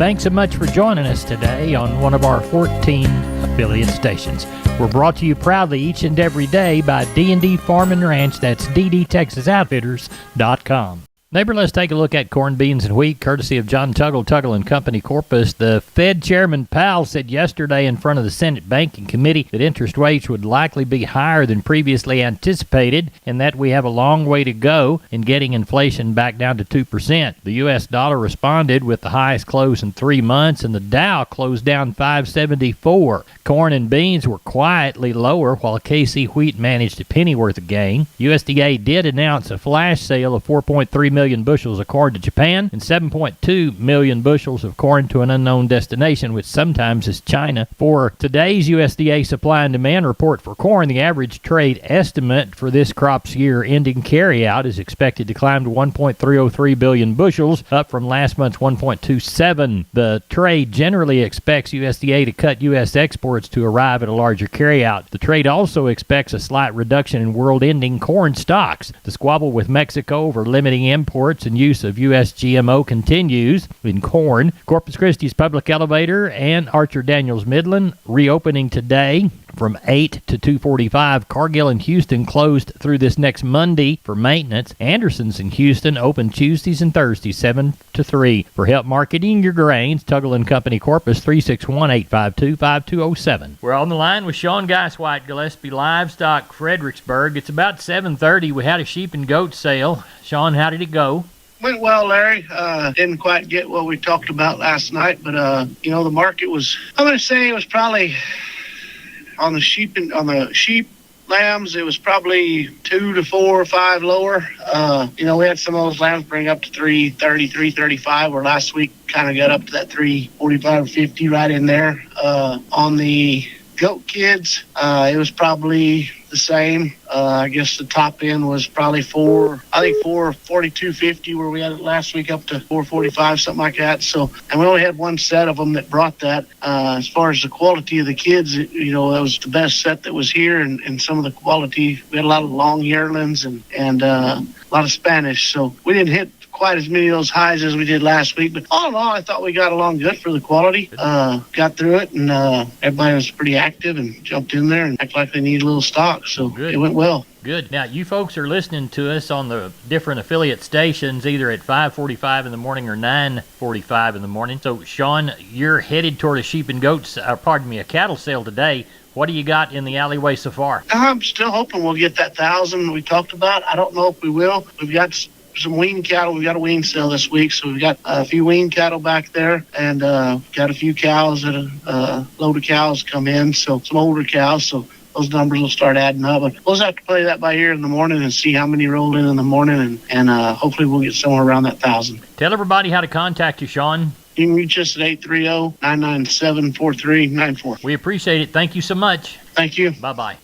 Thanks so much for joining us today on one of our 14 affiliate stations. We're brought to you proudly each and every day by D&D Farm and Ranch. That's ddtexasoutfitters.com. Neighbor, let's take a look at corn, beans, and wheat, courtesy of John Tuggle and Company, Corpus. The Fed Chairman Powell said yesterday in front of the Senate Banking Committee that interest rates would likely be higher than previously anticipated and that we have a long way to go in getting inflation back down to 2%. The U.S. dollar responded with the highest close in 3 months, and the Dow closed down 574. Corn and beans were quietly lower, while KC wheat managed a pennyworth of gain. USDA did announce a flash sale of 4.3 million bushels of corn to Japan and 7.2 million bushels of corn to an unknown destination, which sometimes is China. For today's USDA supply and demand report for corn, the average trade estimate for this crop's year-ending carryout is expected to climb to 1.303 billion bushels, up from last month's 1.27. The trade generally expects USDA to cut U.S. exports to arrive at a larger carryout. The trade also expects a slight reduction in world-ending corn stocks. The squabble with Mexico over limiting imports and use of U.S. GMO continues. In corn, Corpus Christi's Public Elevator and Archer Daniels Midland reopening today from 8 to 2:45. Cargill and Houston closed through this next Monday for maintenance. Anderson's in Houston open Tuesdays and Thursdays 7 to 3. For help marketing your grains, Tuggle and Company, Corpus, 361-852-5207. We're on the line with Sean Geiswhite, Gillespie Livestock, Fredericksburg. It's about 7:30. We had a sheep and goat sale. Sean, how did it go? Went well, Larry. Didn't quite get what we talked about last night, but the market was, I'm going to say it was probably on the sheep lambs, it was probably 2 to 4 or 5 lower. We had some of those lambs bring up to 330, 335, where last week kind of got up to that 345 or 50 right in there. On the goat kids, it was probably the same. I guess the top end was probably 442.50, where we had it last week up to 445, something like that. So, and we only had one set of them that brought that. As far as the quality of the kids, that was the best set that was here, and some of the quality, we had a lot of long yearlings and a lot of Spanish. So we didn't hit quite as many of those highs as we did last week, but all in all, I thought we got along good for the quality. Got through it, and everybody was pretty active and jumped in there and acted like they needed a little stock, so It went well. Good. Now, you folks are listening to us on the different affiliate stations, either at 5:45 in the morning or 9:45 in the morning. So, Sean, you're headed toward a sheep and goats, a cattle sale today. What do you got in the alleyway so far? I'm still hoping we'll get that 1,000 we talked about. I don't know if we will. We've got some wean cattle. We've got a wean sale this week, so we've got a few wean cattle back there, and got a few cows that a load of cows come in, so some older cows, so those numbers will start adding up. But we'll just have to play that by ear in the morning and see how many rolled in the morning, and hopefully we'll get somewhere around that 1,000. Tell everybody how to contact you, Sean. You can reach us at 830-997-4394. We appreciate it. Thank you so much. Thank you. Bye-bye.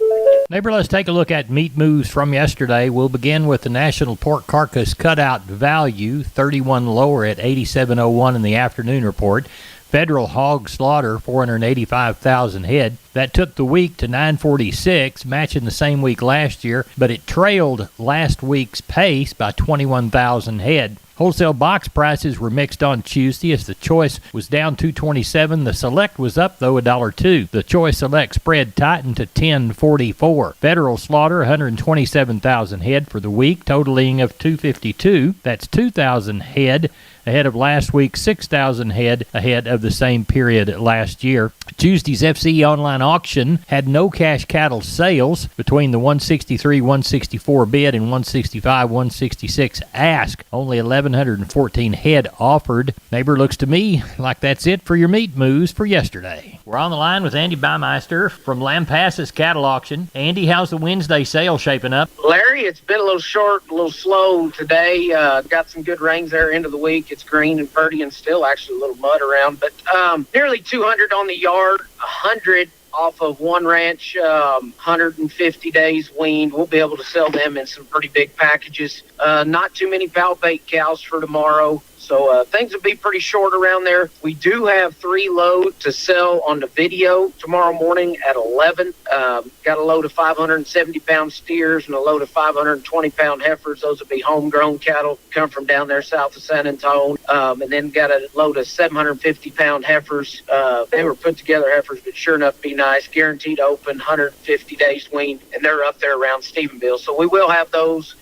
Neighbor, let's take a look at meat moves from yesterday. We'll begin with the National Pork Carcass Cutout Value, 31 lower at 87.01 in the afternoon report. Federal hog slaughter, 485,000 head. That took the week to 946, matching the same week last year, but it trailed last week's pace by 21,000 head. Wholesale box prices were mixed on Tuesday as the Choice was down $2.27. The Select was up, though, $1.02. The Choice Select spread tightened to $10.44. Federal slaughter, 127,000 head for the week, totaling of 252. That's 2,000 head ahead of last week, 6,000 head ahead of the same period last year. Tuesday's FCE online auction had no cash cattle sales between the 163, 164 bid and 165, 166 ask. Only 1,114 head offered. Neighbor, looks to me like that's it for your meat moves for yesterday. We're on the line with Andy Bymeister from Lampasas Cattle Auction. Andy, how's the Wednesday sale shaping up? Larry, it's been a little short, a little slow today. Got some good rains there end of the week. It's green and pretty and still actually a little mud around, but nearly 200 on the yard, 100 off of one ranch, 150 days weaned. We'll be able to sell them in some pretty big packages. Not too many Palpate cows for tomorrow, So things will be pretty short around there. We do have 3 loads to sell on the video tomorrow morning at 11. Got a load of 570-pound steers and a load of 520-pound heifers. Those will be homegrown cattle, come from down there south of San Antonio. And then got a load of 750-pound heifers. They were put together heifers, but sure enough, be nice. Guaranteed open, 150 days weaned, and they're up there around Stephenville. So we will have those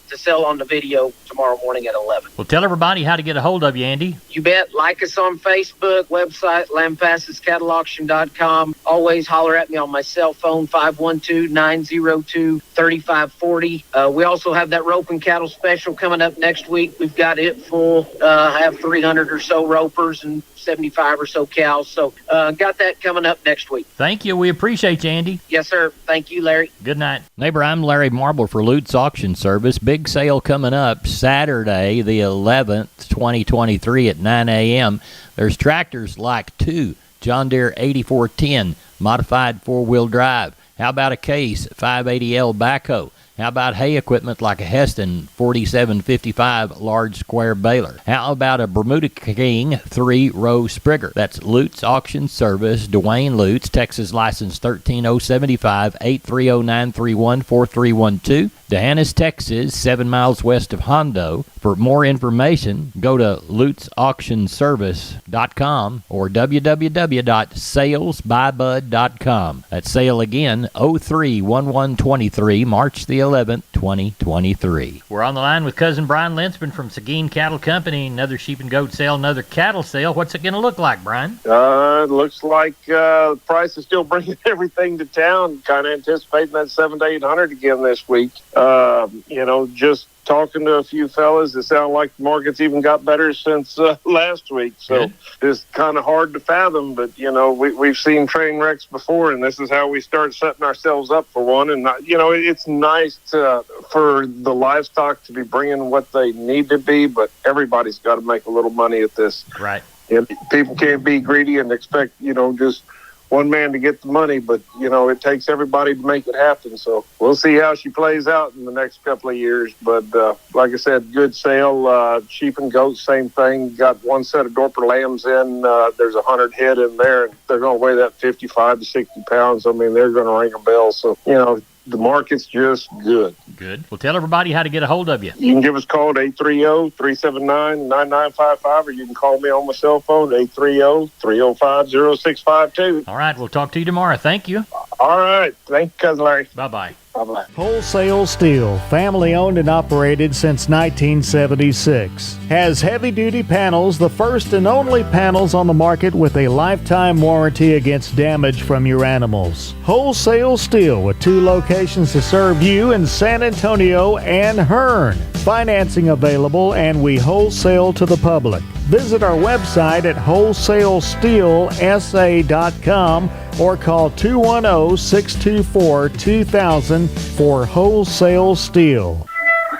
to sell on the video tomorrow morning at 11. Well, tell everybody how to get a hold of you, Andy. You bet. Like us on Facebook, website, lampasascattleauction.com. Always holler at me on my cell phone, 512-902-3540. We also have that rope and cattle special coming up next week. We've got it full. I have 300 or so ropers and 75 or so cows. So got that coming up next week. Thank you. We appreciate you, Andy. Yes, sir. Thank you, Larry. Good night. Neighbor, I'm Larry Marble for Lutz Auction Service. Big sale coming up Saturday, the 11th, 2023 at 9 a.m. There's tractors like 2 John Deere 8410 modified 4-wheel drive. How about a Case 580L backhoe? How about hay equipment like a Heston 4755 large square baler? How about a Bermuda King 3-row Sprigger? That's Lutz Auction Service, Dwayne Lutz, Texas license 13075 830 4312, D'Hanis, Texas, 7 miles west of Hondo. For more information, go to lutzauctionservice.com or www.salesbybud.com. That's sale again, 03/11/23, March the 11th, 2023. We're on the line with cousin Brian Linsman from Seguin Cattle Company. Another sheep and goat sale, another cattle sale. What's it going to look like, Brian? It looks like the price is still bringing everything to town. Kind of anticipating that 700 to 800 again this week. Just talking to a few fellas, it sounds like the market's even got better since last week. So it's kind of hard to fathom, but, we've seen train wrecks before, and this is how we start setting ourselves up for one. And, it's nice for the livestock to be bringing what they need to be, but everybody's got to make a little money at this. Right. People can't be greedy and expect, just one man to get the money, but it takes everybody to make it happen. So we'll see how she plays out in the next couple of years. But like I said, good sale. Sheep and goats, same thing. Got one set of Dorper lambs in. There's 100 head in there, and they're going to weigh that 55 to 60 pounds. I mean, they're going to ring a bell. So the market's just good. Good. Well, tell everybody how to get a hold of you. You can give us a call at 830-379-9955, or you can call me on my cell phone at 830-305-0652. All right. We'll talk to you tomorrow. Thank you. All right. Thank you, Cousin Larry. Bye-bye. Bye-bye. Wholesale Steel, family owned and operated since 1976. Has heavy-duty panels, the first and only panels on the market with a lifetime warranty against damage from your animals. Wholesale Steel with 2 locations to serve you in San Antonio and Hearn. Financing available, and we wholesale to the public. Visit our website at wholesalesteelsa.com or call 210-624-2000 for Wholesale Steel.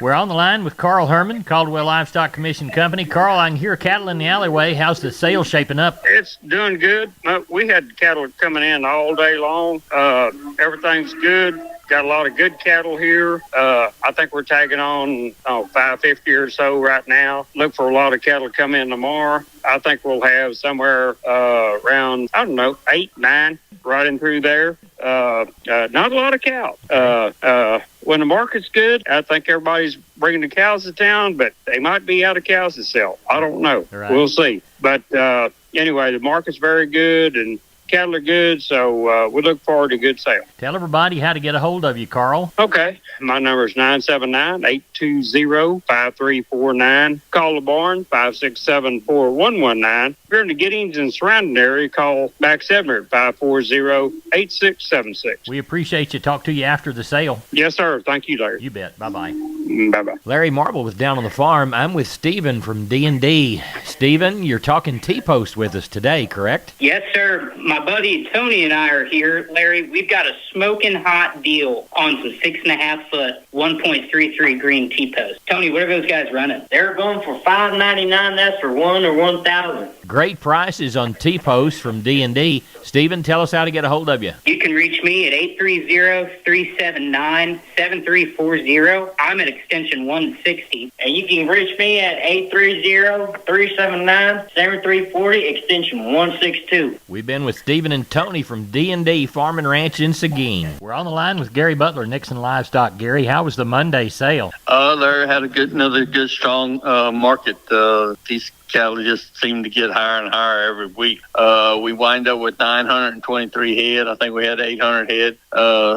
We're on the line with Carl Herman, Caldwell Livestock Commission Company. Carl, I can hear cattle in the alleyway. How's the sale shaping up? It's doing good. We had cattle coming in all day long. Everything's good. Got a lot of good cattle here. I think we're tagging on 550 or so right now. Look for a lot of cattle to come in tomorrow. I think we'll have somewhere around, 8, 9 riding through there. Not a lot of cows. When the market's good, I think everybody's bringing the cows to town, but they might be out of cows to sell. I don't know. Right. We'll see. But anyway, the market's very good, and cattle are good, so we look forward to a good sale. Tell everybody how to get a hold of you, Carl. Okay. My number is 979-820-5349. Call the barn, 567-4119. If you're in the Giddings and surrounding area, call Mac Sebner at 540-8676. We appreciate you. Talk to you after the sale. Yes, sir. Thank you, Larry. You bet. Bye-bye. Bye-bye. Larry Marble with Down on the Farm. I'm with Stephen from D&D. Stephen, you're talking T-Post with us today, correct? Yes, sir. My buddy Tony and I are here. Larry, we've got a smoking hot deal on some 6.5-foot, 1.33 green T-post. Tony, what are those guys running? They're going for $5.99. That's for 1 or 1,000. Great prices on T-posts from D&D. Stephen, tell us how to get a hold of you. You can reach me at 830-379-7340. I'm at extension 160. And you can reach me at 830-379-7340, extension 162. We've been with Stephen and Tony from D&D Farm and Ranch in Seguin. We're on the line with Gary Butler, Nixon Livestock. Gary, how was the Monday sale? Larry had another good, strong market. These cattle just seem to get higher and higher every week. We wind up with 923 head. I think we had 800 head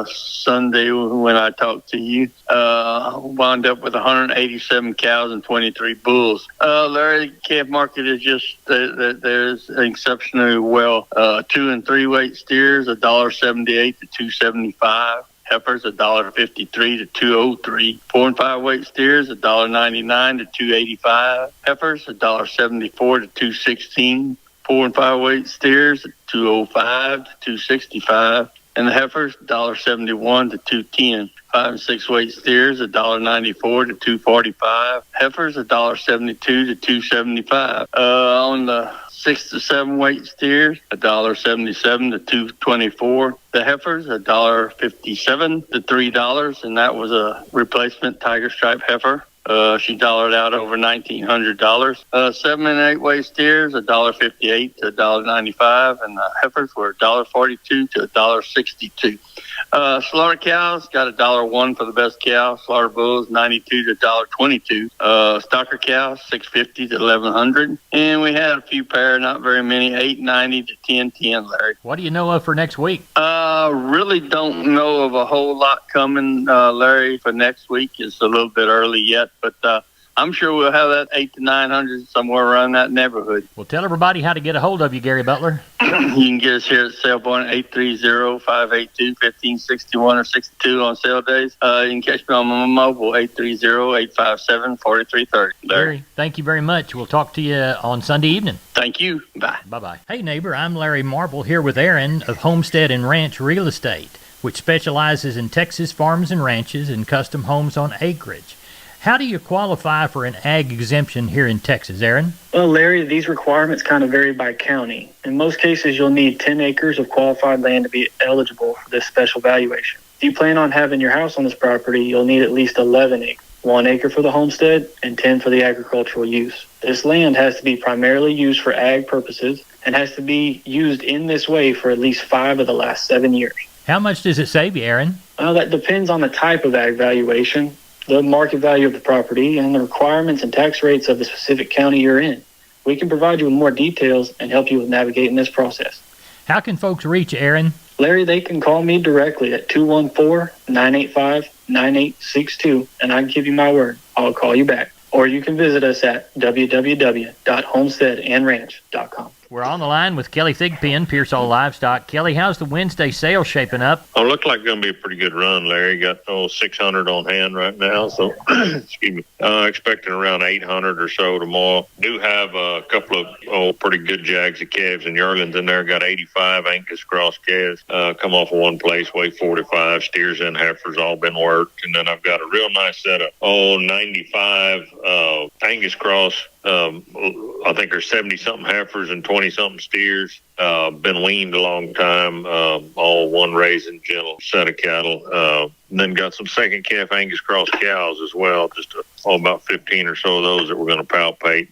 Sunday when I talked to you. Wound up with 187 cows and 23 bulls. Larry, the calf market is just there's exceptionally well. 2 and 3 weight steers $1.78 to $2.75. Heifers $1.53 to $2.03. 4 and 5 weight steers $1.99 to $2.85. Heifers $1.74 to $2.16. 4 and 5 weight steers $2.05 to $2.65. And the heifers $1.71 to $2.10. 5 and 6 weight steers $1.94 to $2.45. Heifers $1.72 to $2.75. On the 6 to 7 weight steers $1.77 to $2.24. The heifers $1.57 to $3, and that was a replacement tiger stripe heifer. She dollared out over $1,900. 7 and 8 weight steers $1.58 to $1.95, and the heifers were $1.42 to $1.62. Slaughter cows got $1.01 for the best cow. Slaughter bulls $92 to $1.22. Stocker cows $650 to $1,100, and we had a few pair, not very many, $890 to $1010. Larry, what do you know of for next week? Really don't know of a whole lot coming, Larry, for next week. It's a little bit early yet, but I'm sure we'll have that 800 to 900 somewhere around that neighborhood. Well, tell everybody how to get a hold of you, Gary Butler. You can get us here at sale point 830-582-1561 or 62 on sale days. You can catch me on my mobile 830-857-4330. Larry, thank you very much. We'll talk to you on Sunday evening. Thank you. Bye. Bye-bye. Hey, neighbor, I'm Larry Marble here with Aaron of Homestead and Ranch Real Estate, which specializes in Texas farms and ranches and custom homes on acreage. How do you qualify for an ag exemption here in Texas, Aaron? Well, Larry, these requirements kind of vary by county. In most cases, you'll need 10 acres of qualified land to be eligible for this special valuation. If you plan on having your house on this property, you'll need at least 11 acres, 1 acre for the homestead and 10 for the agricultural use. This land has to be primarily used for ag purposes and has to be used in this way for at least 5 of the last 7 years. How much does it save you, Aaron? Well, that depends on the type of ag valuation, the market value of the property, and the requirements and tax rates of the specific county you're in. We can provide you with more details and help you with navigating this process. How can folks reach Aaron? Larry, they can call me directly at 214-985-9862, and I can give you my word. I'll call you back. Or you can visit us at www.homesteadandranch.com. We're on the line with Kelly Thigpen, Pearsall Livestock. Kelly, how's the Wednesday sale shaping up? Oh, look like going to be a pretty good run, Larry. Got 600 on hand right now, so excuse me. Expecting around 800 or so tomorrow. Do have a couple of pretty good jags of calves and yearlings in there. Got 85 Angus cross calves come off of one place, weigh 45. Steers and heifers all been worked, and then I've got a real nice set of 95 Angus cross. I think there's 70-something heifers and 20-something steers. Been weaned a long time. All one raising gentle set of cattle. Then got some second calf Angus cross cows as well. Just about 15 or so of those that we're going to palpate.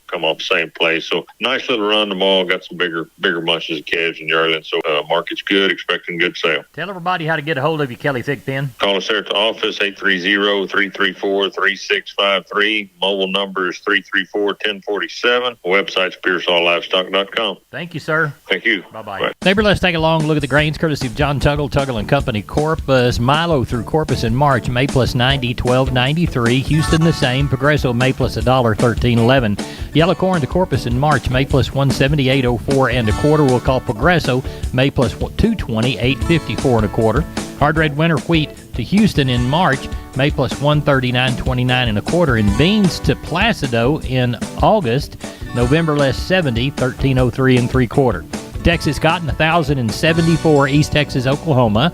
Come off the same place. So nice little run tomorrow. Got some bigger bunches of calves and yearlings. So market's good. Expecting good sale. Tell everybody how to get a hold of you, Kelly Thigpen. Call us there at the office, 830-334-3653. Mobile number is 334-1047. Website's PearsallLivestock.com. Thank you, sir. Thank you. Bye-bye. Bye. Neighbor, let's take a long look at the grains courtesy of John Tuggle and Company Corpus. Milo through Corpus in March, May plus 90, 12.93. Houston the same. Progresso May plus $1, 13.11. Yellow corn to Corpus in March, May plus 178.04 and a quarter. We'll call Progresso May plus 220, 854 and a quarter. Hard red winter wheat to Houston in March, May plus 139.29 and a quarter. And beans to Placido in August, November less 70, 1303 and 3/4. Texas cotton 1,074 East Texas, Oklahoma,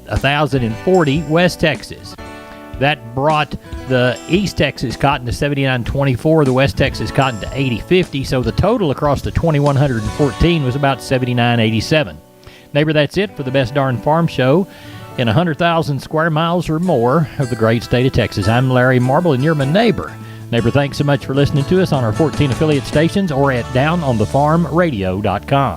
1,040 West Texas. That brought the East Texas cotton to 79.24, the West Texas cotton to 80.50, so the total across the 2,114 was about 79.87. Neighbor, that's it for the Best Darn Farm Show in 100,000 square miles or more of the great state of Texas. I'm Larry Marble, and you're my neighbor. Neighbor, thanks so much for listening to us on our 14 affiliate stations or at downonthefarmradio.com.